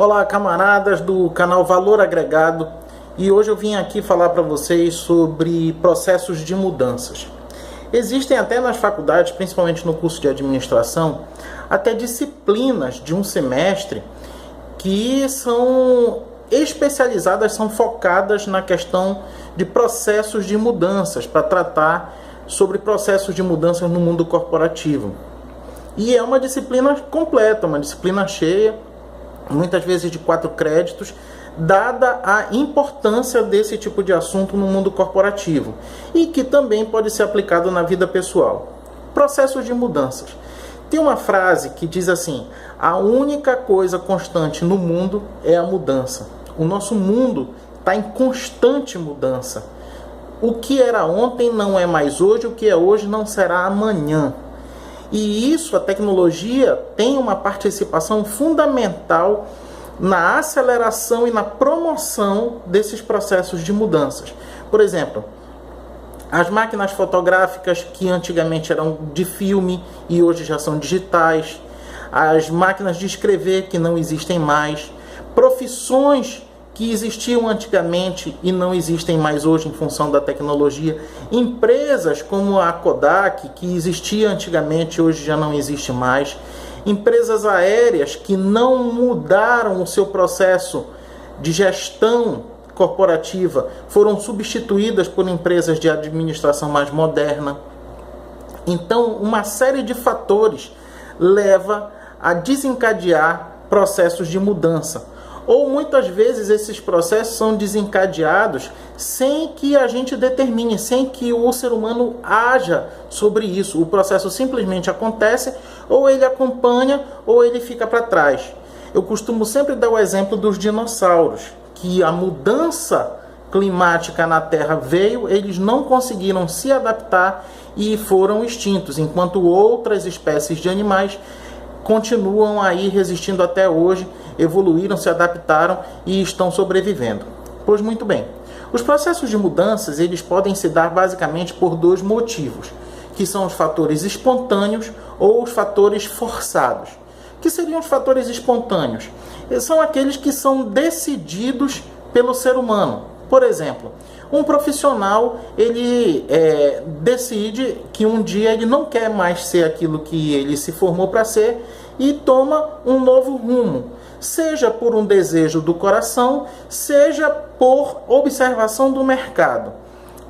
Olá, camaradas do canal Valor Agregado, e hoje eu vim aqui falar para vocês sobre processos de mudanças. Existem até nas faculdades, principalmente no curso de administração, até disciplinas de um semestre que são especializadas, são focadas na questão de processos de mudanças, para tratar sobre processos de mudanças no mundo corporativo. E é uma disciplina completa, uma disciplina cheia, muitas vezes de 4 créditos, dada a importância desse tipo de assunto no mundo corporativo e que também pode ser aplicado na vida pessoal. Processos de mudanças. Tem uma frase que diz assim: a única coisa constante no mundo é a mudança. O nosso mundo está em constante mudança. O que era ontem não é mais hoje, o que é hoje não será amanhã. E isso, a tecnologia tem uma participação fundamental na aceleração e na promoção desses processos de mudanças. Por exemplo, as máquinas fotográficas que antigamente eram de filme e hoje já são digitais, as máquinas de escrever que não existem mais, profissões que existiam antigamente e não existem mais hoje em função da tecnologia, empresas como a Kodak, que existia antigamente, hoje já não existe mais, empresas aéreas que não mudaram o seu processo de gestão corporativa, foram substituídas por empresas de administração mais moderna. Então, uma série de fatores leva a desencadear processos de mudança. Ou muitas vezes esses processos são desencadeados sem que a gente determine, sem que o ser humano haja sobre isso. O processo simplesmente acontece, ou ele acompanha, ou ele fica para trás. Eu costumo sempre dar o exemplo dos dinossauros, que a mudança climática na Terra veio, eles não conseguiram se adaptar e foram extintos, enquanto outras espécies de animais continuam aí resistindo até hoje, evoluíram, se adaptaram e estão sobrevivendo. Pois muito bem, os processos de mudanças eles podem se dar basicamente por 2 motivos, que são os fatores espontâneos ou os fatores forçados. O que seriam os fatores espontâneos? Eles são aqueles que são decididos pelo ser humano. Por exemplo, um profissional ele decide que um dia ele não quer mais ser aquilo que ele se formou para ser e toma um novo rumo, seja por um desejo do coração, seja por observação do mercado.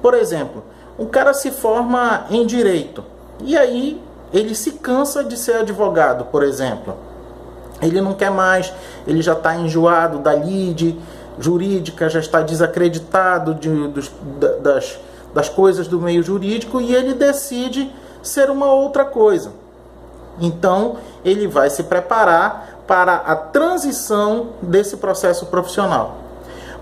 Por exemplo, um cara se forma em direito e aí ele se cansa de ser advogado, por exemplo. Ele não quer mais, ele já está enjoado da lide jurídica, já está desacreditado das coisas do meio jurídico e ele decide ser uma outra coisa. Então, ele vai se preparar para a transição desse processo profissional.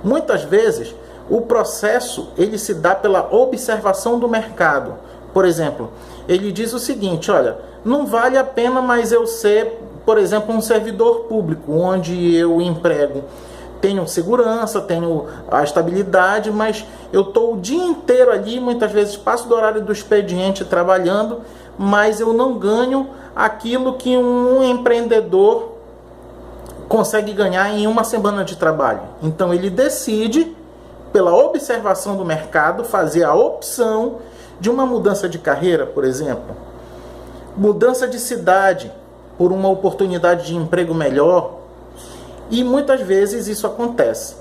Muitas vezes, o processo ele se dá pela observação do mercado. Por exemplo, ele diz o seguinte: olha, não vale a pena mais eu ser, por exemplo, um servidor público, onde eu emprego, tenho segurança, tenho a estabilidade, mas eu estou o dia inteiro ali, muitas vezes passo do horário do expediente trabalhando, mas eu não ganho aquilo que um empreendedor consegue ganhar em uma semana de trabalho. Então ele decide, pela observação do mercado, fazer a opção de uma mudança de carreira, por exemplo, mudança de cidade por uma oportunidade de emprego melhor. E muitas vezes isso acontece.